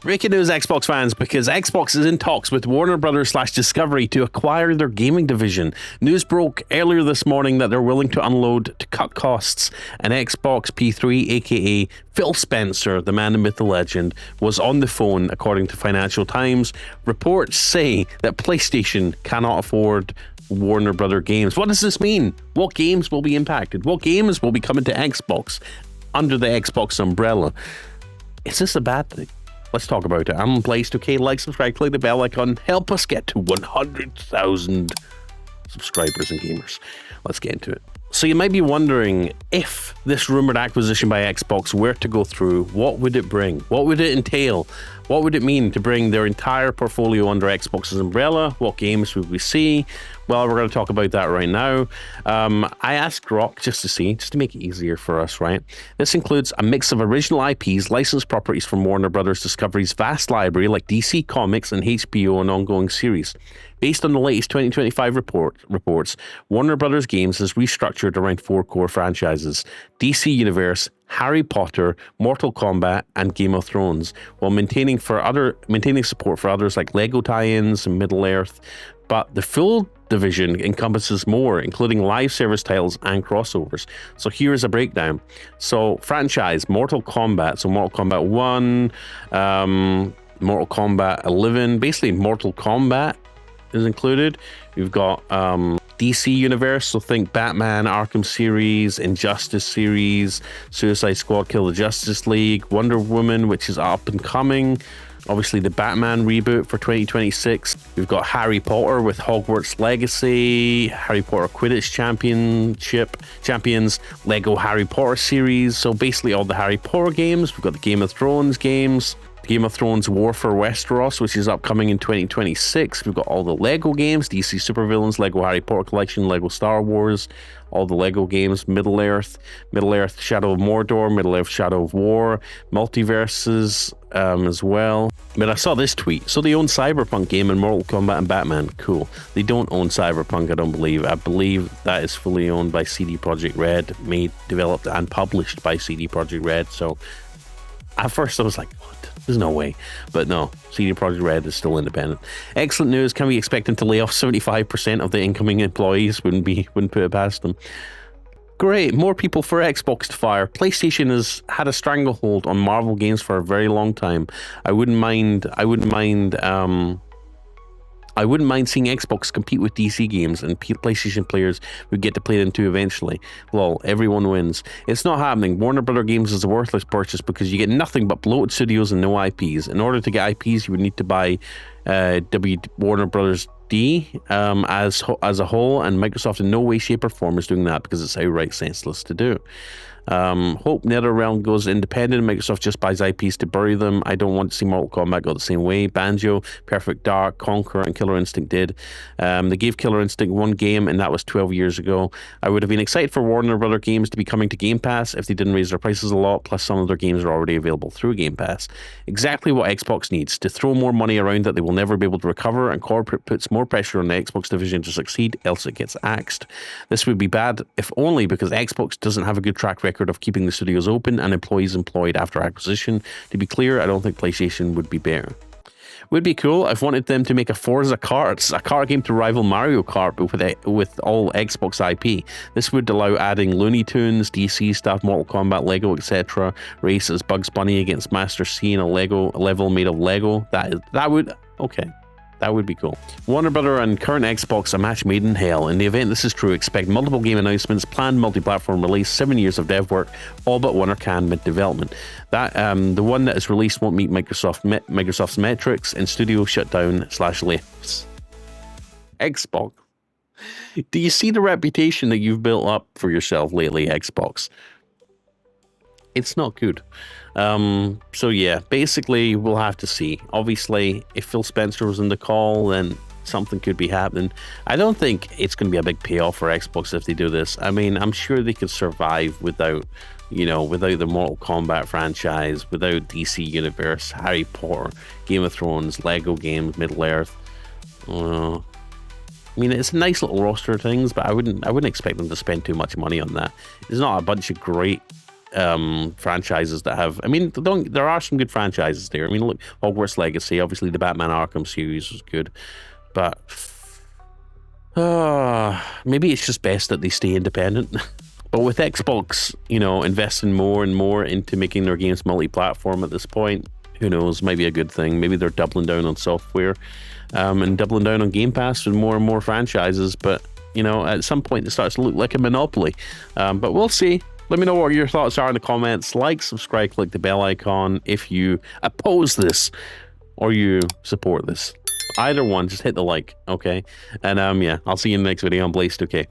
Breaking news, Xbox fans, because Xbox is in talks with Warner Brothers / Discovery to acquire their gaming division. News broke earlier this morning that they're willing to unload to cut costs, and Xbox P3, aka Phil Spencer, the man, the myth, the legend, was on the phone, according to Financial Times. Reports say that PlayStation cannot afford Warner Brother games. What does this mean? What games will be impacted? What games will be coming to Xbox under the Xbox umbrella? Is this a bad thing? Let's talk about it. I'm Blaze2K. Like, subscribe, click the bell icon. Help us get to 100,000 subscribers and gamers. Let's get into it. So you might be wondering, if this rumored acquisition by Xbox were to go through, what would it bring? What would it entail? What would it mean to bring their entire portfolio under Xbox's umbrella? What games would we see? Well, we're going to talk about that right now. I asked Rock just to make it easier for us, right? This includes a mix of original IPs, licensed properties from Warner Brothers Discovery's vast library like DC Comics and HBO and ongoing series. Based on the latest 2025 reports, Warner Brothers Games has restructured around 4 core franchises: DC Universe, Harry Potter, Mortal Kombat, and Game of Thrones, while maintaining support for others like Lego tie-ins and Middle-earth. But the full division encompasses more, including live service titles and crossovers. So here's a breakdown. So franchise, Mortal Kombat. So Mortal Kombat 1, Mortal Kombat 11, basically Mortal Kombat is included. We've got DC Universe, so think Batman, Arkham series, Injustice series, Suicide Squad, Kill the Justice League, Wonder Woman, which is up and coming. Obviously, the Batman reboot for 2026. We've got Harry Potter with Hogwarts Legacy, Harry Potter Quidditch Champions, Lego Harry Potter series. So basically all the Harry Potter games. We've got the Game of Thrones games, Game of Thrones War for Westeros, which is upcoming in 2026. We've got all the Lego games, DC Supervillains, Lego Harry Potter Collection, Lego Star Wars, all the Lego games, Middle-earth, Shadow of Mordor, Middle-earth Shadow of War, multiverses as well. But I saw this tweet. So they own Cyberpunk game and Mortal Kombat and Batman. Cool. They don't own Cyberpunk, I don't believe. I believe that is fully owned by CD Projekt Red, made, developed, and published by CD Projekt Red. So at first I was like, what? There's no way. But no, CD Projekt Red is still independent. Excellent news. Can we expect them to lay off 75% of the incoming employees? Wouldn't put it past them. Great, more people for Xbox to fire. PlayStation has had a stranglehold on Marvel games for a very long time. I wouldn't mind seeing Xbox compete with DC games, and PlayStation players would get to play them too eventually. Lol, everyone wins. It's not happening. Warner Brother Games is a worthless purchase because you get nothing but bloated studios and no IPs. In order to get IPs, you would need to buy Warner Brothers D as a whole, and Microsoft in no way, shape, or form is doing that because it's outright senseless to do. Hope NetherRealm goes independent and Microsoft just buys IPs to bury them. I don't want to see Mortal Kombat go the same way. Banjo, Perfect Dark, Conquer, and Killer Instinct did. They gave Killer Instinct one game, and that was 12 years ago. I would have been excited for Warner Brother Games to be coming to Game Pass if they didn't raise their prices a lot, plus some of their games are already available through Game Pass. Exactly what Xbox needs: to throw more money around that they will never be able to recover, and corporate puts more pressure on the Xbox division to succeed, else it gets axed. This would be bad, if only because Xbox doesn't have a good track record of keeping the studios open and employees employed after acquisition. To be clear, I don't think PlayStation would be better. Would be cool. I've wanted them to make a Forza Karts, a car game to rival Mario Kart, but with all Xbox IP. This would allow adding Looney Tunes, DC stuff, Mortal Kombat, Lego, etc. Races Bugs Bunny against Master C in a level made of Lego. That would be cool. Warner Brother and current Xbox, a match made in hell. In the event this is true, expect multiple game announcements, planned multi-platform release, 7 years of dev work, all but one are canned mid-development. The one that is released won't meet Microsoft's metrics, and studio shutdown / layoffs. Xbox. Do you see the reputation that you've built up for yourself lately, Xbox? It's not good. So yeah, basically we'll have to see. Obviously, if Phil Spencer was in the call, then something could be happening. I don't think it's going to be a big payoff for Xbox if they do this. I mean, I'm sure they could survive without the Mortal Kombat franchise, without DC Universe, Harry Potter, Game of Thrones, Lego games, Middle-earth. I mean, it's a nice little roster of things, but I wouldn't expect them to spend too much money on that. There's not a bunch of great franchises that have. I mean, there are some good franchises there. I mean, look, Hogwarts Legacy, obviously the Batman Arkham series was good, but maybe it's just best that they stay independent. But with Xbox, you know, investing more and more into making their games multi-platform at this point, who knows, might be a good thing. Maybe they're doubling down on software and doubling down on Game Pass with more and more franchises. But, you know, at some point it starts to look like a monopoly. But we'll see. Let me know what your thoughts are in the comments. Like, subscribe, click the bell icon if you oppose this or you support this. Either one, just hit the like, okay? And yeah, I'll see you in the next video on Blaze 2K.